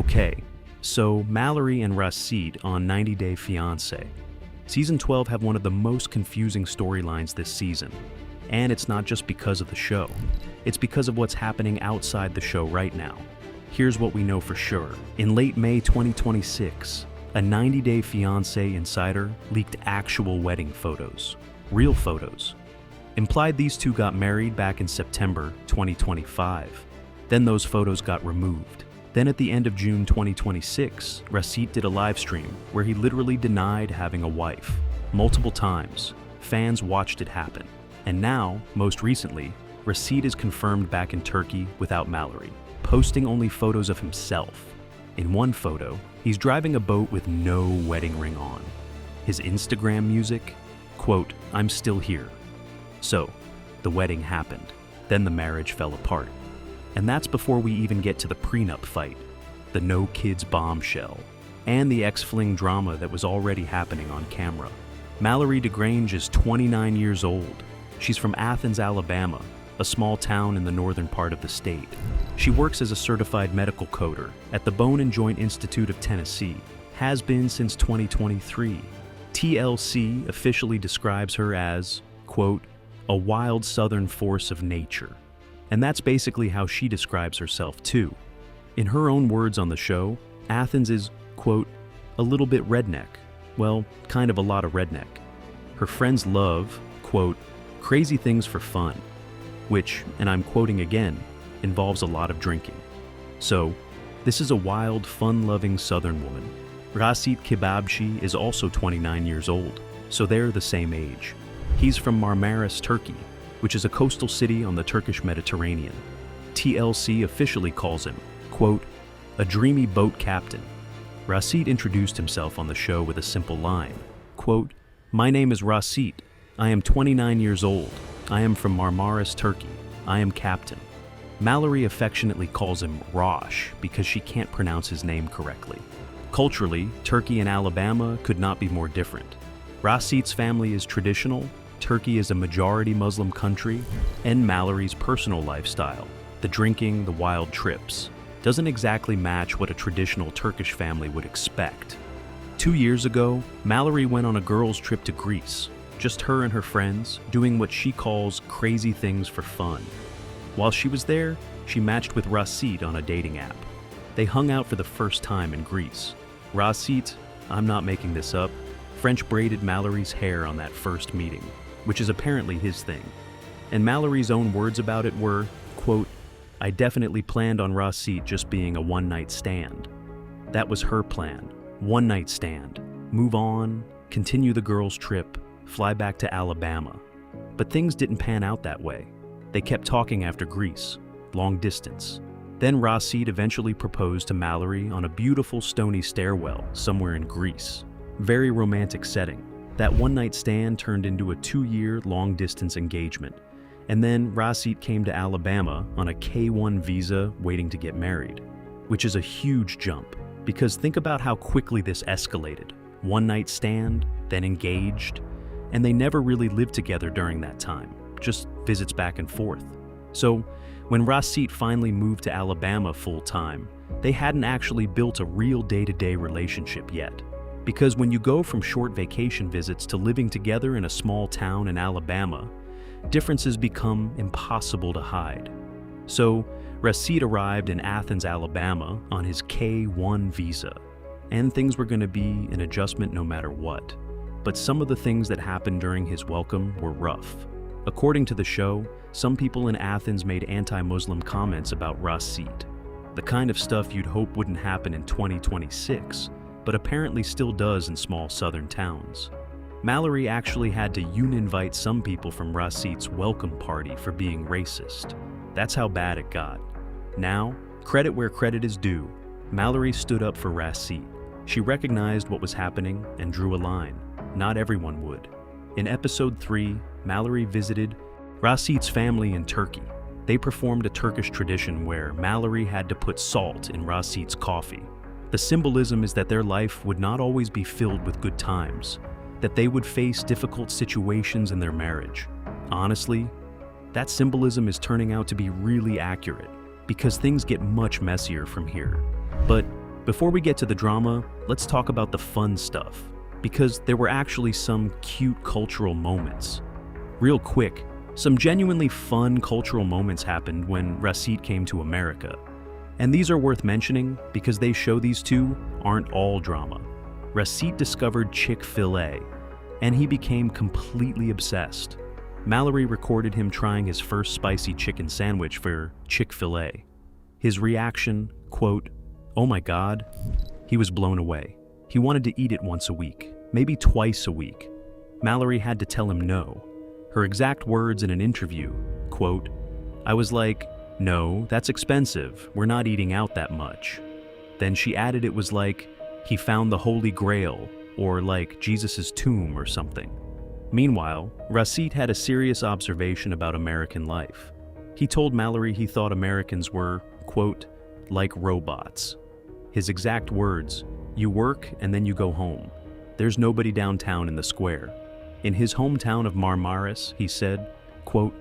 Okay, so Mallorie and Rasit on 90 Day Fiancé. Season 12 have one of the most confusing storylines this season. And it's not just because of the show. It's because of what's happening outside the show right now. Here's what we know for sure. In late May 2026, a 90 Day Fiancé insider leaked actual wedding photos. Real photos. Implied these two got married back in September 2025. Then those photos got removed. Then at the end of June 2026, Rasit did a live stream where he literally denied having a wife. Multiple times, fans watched it happen. And now, most recently, Rasit is confirmed back in Turkey without Mallorie, posting only photos of himself. In one photo, he's driving a boat with no wedding ring on. His Instagram music, quote, "I'm still here." So, the wedding happened. Then the marriage fell apart. And that's before we even get to the prenup fight, the No KIDS Bombshell, and the Ex-Fling drama that was already happening on camera. Mallorie DeGrange is 29 years old. She's from Athens, Alabama, a small town in the northern part of the state. She works as a certified medical coder at the Bone and Joint Institute of Tennessee, has been since 2023. TLC officially describes her as, quote, "a wild southern force of nature." And that's basically how she describes herself too. In her own words on the show, Athens is, quote, "a little bit redneck." Well, kind of a lot of redneck. Her friends love, quote, "crazy things for fun," which, and I'm quoting again, involves a lot of drinking. So, this is a wild, fun-loving southern woman. Rasit Kebabci is also 29 years old, so they're the same age. He's from Marmaris, Turkey, which is a coastal city on the Turkish Mediterranean. TLC officially calls him, quote, "a dreamy boat captain." Rasit introduced himself on the show with a simple line, quote, "My name is Rasit. I am 29 years old. I am from Marmaris, Turkey. I am captain." Mallorie affectionately calls him Rosh because she can't pronounce his name correctly. Culturally, Turkey and Alabama could not be more different. Rasit's family is traditional, Turkey is a majority Muslim country, and Mallorie's personal lifestyle, the drinking, the wild trips, doesn't exactly match what a traditional Turkish family would expect. 2 years ago, Mallorie went on a girls' trip to Greece, just her and her friends, doing what she calls crazy things for fun. While she was there, she matched with Rasit on a dating app. They hung out for the first time in Greece. Rasit, I'm not making this up, French braided Mallorie's hair on that first meeting, which is apparently his thing. And Mallorie's own words about it were, quote, "I definitely planned on Rasit just being a one-night stand." That was her plan, one-night stand, move on, continue the girls' trip, fly back to Alabama. But things didn't pan out that way. They kept talking after Greece, long distance. Then Rasit eventually proposed to Mallorie on a beautiful stony stairwell somewhere in Greece. Very romantic setting. That one-night stand turned into a 2-year long-distance engagement. And then Rasit came to Alabama on a K-1 visa waiting to get married, which is a huge jump, because think about how quickly this escalated. One-night stand, then engaged, and they never really lived together during that time, just visits back and forth. So when Rasit finally moved to Alabama full-time, they hadn't actually built a real day-to-day relationship yet. Because when you go from short vacation visits to living together in a small town in Alabama, differences become impossible to hide. So, Rasit arrived in Athens, Alabama on his K-1 visa, and things were going to be an adjustment no matter what. But some of the things that happened during his welcome were rough. According to the show, some people in Athens made anti-Muslim comments about Rasit, the kind of stuff you'd hope wouldn't happen in 2026, but apparently still does in small southern towns. Mallorie actually had to uninvite some people from Rasit's welcome party for being racist. That's how bad it got. Now, credit where credit is due, Mallorie stood up for Rasit. She recognized what was happening and drew a line. Not everyone would. In episode 3, Mallorie visited Rasit's family in Turkey. They performed a Turkish tradition where Mallorie had to put salt in Rasit's coffee. The symbolism is that their life would not always be filled with good times, that they would face difficult situations in their marriage. Honestly, that symbolism is turning out to be really accurate, because things get much messier from here. But Before we get to the drama, let's talk about the fun stuff, because there were actually some cute cultural moments. Real quick, some genuinely fun cultural moments happened when Rasit came to America. And these are worth mentioning because they show these two aren't all drama. Rasit discovered Chick-fil-A, and he became completely obsessed. Mallorie recorded him trying his first spicy chicken sandwich for Chick-fil-A. His reaction, quote, "Oh my God," he was blown away. He wanted to eat it once a week, maybe twice a week. Mallorie had to tell him no. Her exact words in an interview, quote, "I was like, no, that's expensive. We're not eating out that much." Then she added it was like he found the Holy Grail, or like Jesus's tomb or something. Meanwhile, Rasit had a serious observation about American life. He told Mallorie he thought Americans were, quote, like robots. His exact words, "You work and then you go home. There's nobody downtown in the square." In his hometown of Marmaris, he said, quote,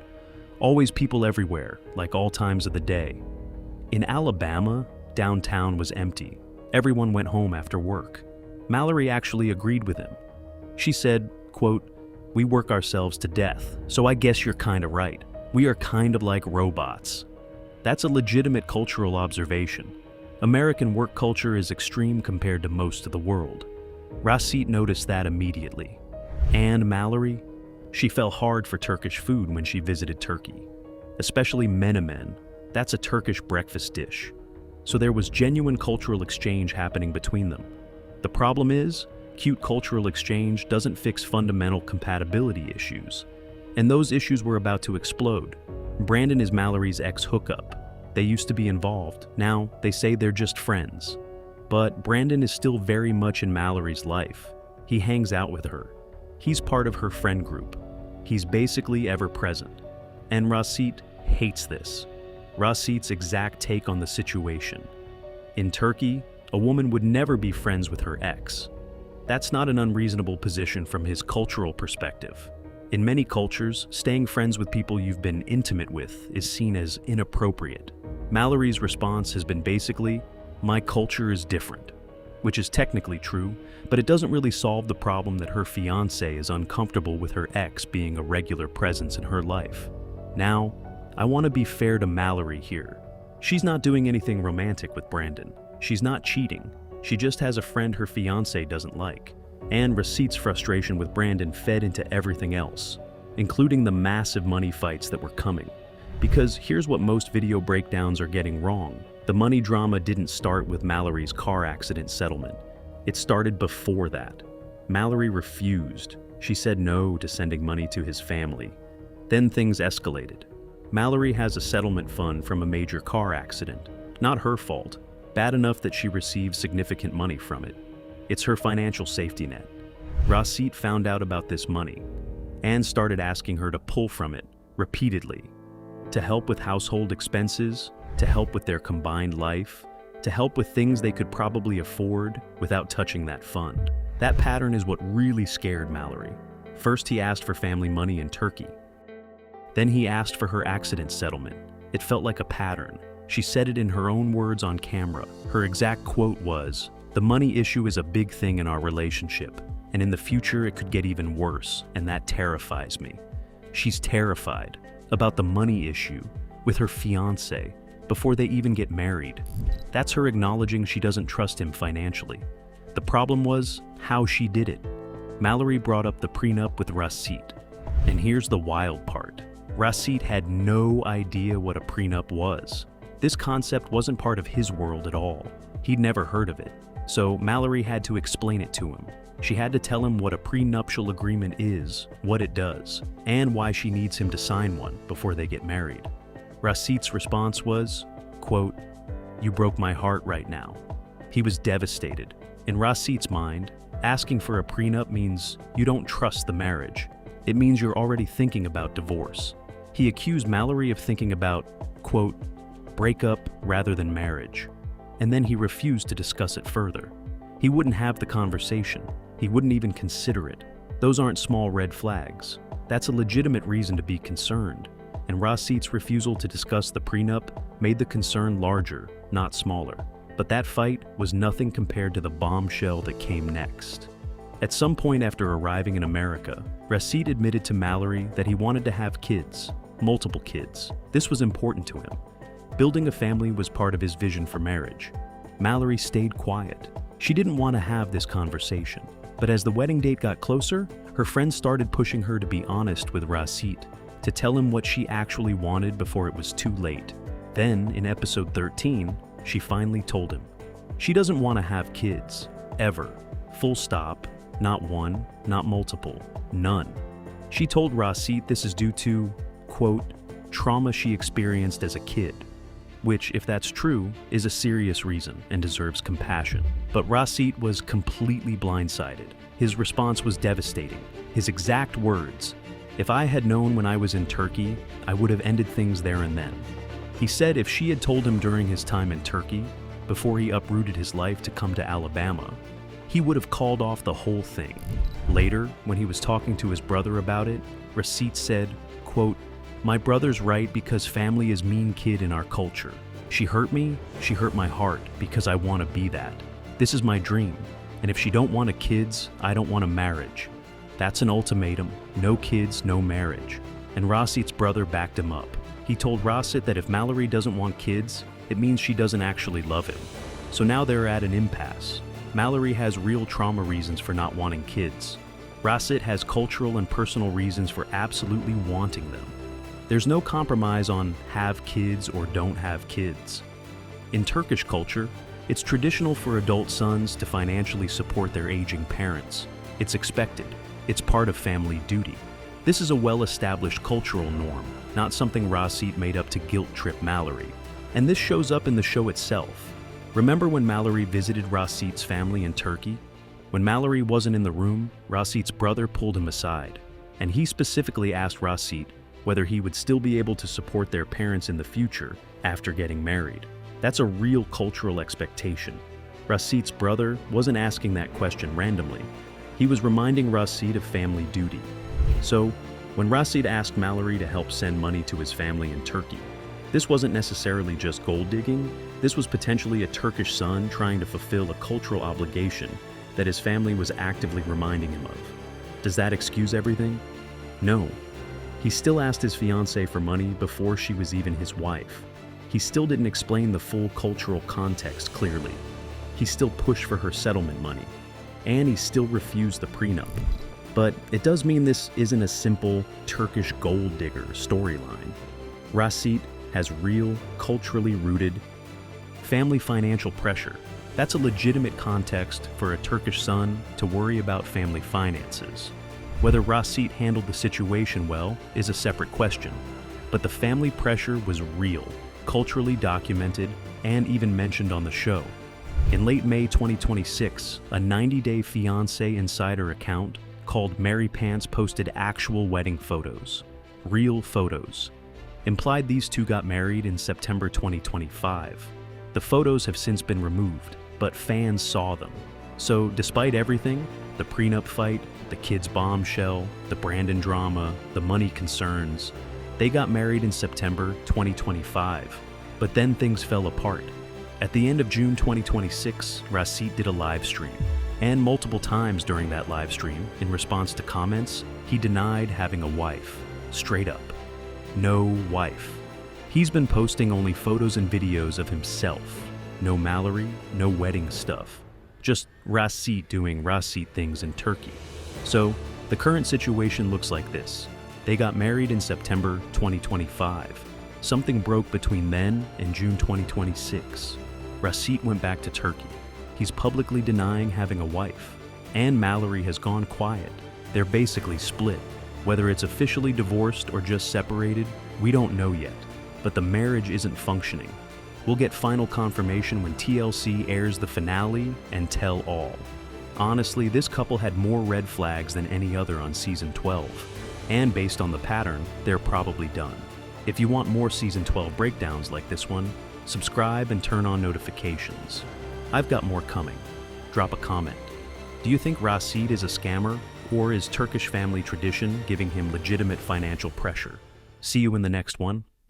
"Always people everywhere, like all times of the day." In Alabama, downtown was empty. Everyone went home after work. Mallorie actually agreed with him. She said, quote, "We work ourselves to death, so I guess you're kinda right. We are kind of like robots." That's a legitimate cultural observation. American work culture is extreme compared to most of the world. Rasit noticed that immediately. And Mallorie? She fell hard for Turkish food when she visited Turkey, especially menemen. That's a Turkish breakfast dish. So there was genuine cultural exchange happening between them. The problem is, cute cultural exchange doesn't fix fundamental compatibility issues. And those issues were about to explode. Brandon is Mallorie's ex-hookup. They used to be involved. Now, they say they're just friends. But Brandon is still very much in Mallorie's life. He hangs out with her. He's part of her friend group. He's basically ever present. And Rasit hates this. Rasit's exact take on the situation. In Turkey, a woman would never be friends with her ex. That's not an unreasonable position from his cultural perspective. In many cultures, staying friends with people you've been intimate with is seen as inappropriate. Mallorie's response has been basically, "My culture is different," which is technically true, but it doesn't really solve the problem that her fiancé is uncomfortable with her ex being a regular presence in her life. Now, I want to be fair to Mallorie here. She's not doing anything romantic with Brandon. She's not cheating. She just has a friend her fiancé doesn't like. And Rasit's frustration with Brandon fed into everything else, including the massive money fights that were coming. Because here's what most video breakdowns are getting wrong. The money drama didn't start with Mallorie's car accident settlement. It started before that. Mallorie refused. She said no to sending money to his family. Then things escalated. Mallorie has a settlement fund from a major car accident. Not her fault. Bad enough that she received significant money from it. It's her financial safety net. Rasit found out about this money and started asking her to pull from it repeatedly to help with household expenses, to help with their combined life, to help with things they could probably afford without touching that fund. That pattern is what really scared Mallorie. First, he asked for family money in Turkey. Then he asked for her accident settlement. It felt like a pattern. She said it in her own words on camera. Her exact quote was, "The money issue is a big thing in our relationship, and in the future it could get even worse, and that terrifies me." She's terrified about the money issue with her fiancé before they even get married. That's her acknowledging she doesn't trust him financially. The problem was how she did it. Mallorie brought up the prenup with Rasit. And here's the wild part. Rasit had no idea what a prenup was. This concept wasn't part of his world at all. He'd never heard of it. So Mallorie had to explain it to him. She had to tell him what a prenuptial agreement is, what it does, and why she needs him to sign one before they get married. Rasit's response was, quote, "You broke my heart right now." He was devastated. In Rasit's mind, asking for a prenup means you don't trust the marriage. It means you're already thinking about divorce. He accused Mallorie of thinking about, quote, "breakup rather than marriage." And then he refused to discuss it further. He wouldn't have the conversation. He wouldn't even consider it. Those aren't small red flags. That's a legitimate reason to be concerned. And Rasit's refusal to discuss the prenup made the concern larger, not smaller. But that fight was nothing compared to the bombshell that came next. At some point after arriving in America, Rasit admitted to Mallorie that he wanted to have kids, multiple kids. This was important to him. Building a family was part of his vision for marriage. Mallorie stayed quiet. She didn't want to have this conversation. But as the wedding date got closer, her friends started pushing her to be honest with Rasit, to tell him what she actually wanted before it was too late. Then, in episode 13, she finally told him. She doesn't want to have kids, ever. Full stop. Not one, not multiple, none. She told Rasit this is due to, quote, trauma she experienced as a kid, which, if that's true, is a serious reason and deserves compassion. But Rasit was completely blindsided. His response was devastating. His exact words, "If I had known when I was in Turkey, I would have ended things there and then." He said if she had told him during his time in Turkey, before he uprooted his life to come to Alabama, he would have called off the whole thing. Later, when he was talking to his brother about it, Rasit said, quote, "My brother's right because family is mean kid in our culture. She hurt me, she hurt my heart because I want to be that. This is my dream, and if she don't want a kids, I don't want a marriage. That's an ultimatum, no kids, no marriage." And Rasit's brother backed him up. He told Rasit that if Mallorie doesn't want kids, it means she doesn't actually love him. So now they're at an impasse. Mallorie has real trauma reasons for not wanting kids. Rasit has cultural and personal reasons for absolutely wanting them. There's no compromise on have kids or don't have kids. In Turkish culture, it's traditional for adult sons to financially support their aging parents. It's expected. It's part of family duty. This is a well-established cultural norm, not something Rasit made up to guilt-trip Mallorie. And this shows up in the show itself. Remember when Mallorie visited Rasit's family in Turkey? When Mallorie wasn't in the room, Rasit's brother pulled him aside, and he specifically asked Rasit whether he would still be able to support their parents in the future after getting married. That's a real cultural expectation. Rasit's brother wasn't asking that question randomly. He was reminding Rasit of family duty. So, when Rasit asked Mallorie to help send money to his family in Turkey, this wasn't necessarily just gold digging. This was potentially a Turkish son trying to fulfill a cultural obligation that his family was actively reminding him of. Does that excuse everything? No. He still asked his fiancée for money before she was even his wife. He still didn't explain the full cultural context clearly. He still pushed for her settlement money. And he still refused the prenup. But it does mean this isn't a simple Turkish gold digger storyline. Rasit has real, culturally rooted family financial pressure. That's a legitimate context for a Turkish son to worry about family finances. Whether Rasit handled the situation well is a separate question, but the family pressure was real, culturally documented, and even mentioned on the show. In late May 2026, a 90-day Fiancé insider account called Mary Pants posted actual wedding photos. Real photos. Implied these two got married in September 2025. The photos have since been removed, but fans saw them. So despite everything, the prenup fight, the kids' bombshell, the Brandon drama, the money concerns, they got married in September 2025. But then things fell apart. At the end of June 2026, Rasit did a live stream. And multiple times during that live stream, in response to comments, he denied having a wife. Straight up. No wife. He's been posting only photos and videos of himself. No Mallorie, no wedding stuff. Just Rasit doing Rasit things in Turkey. So, the current situation looks like this. They got married in September 2025. Something broke between then and June 2026. Rasit went back to Turkey. He's publicly denying having a wife. And Mallorie has gone quiet. They're basically split. Whether it's officially divorced or just separated, we don't know yet. But the marriage isn't functioning. We'll get final confirmation when TLC airs the finale and tell all. Honestly, this couple had more red flags than any other on season 12. And based on the pattern, they're probably done. If you want more season 12 breakdowns like this one, subscribe and turn on notifications. I've got more coming. Drop a comment. Do you think Rasit is a scammer, or is Turkish family tradition giving him legitimate financial pressure? See you in the next one.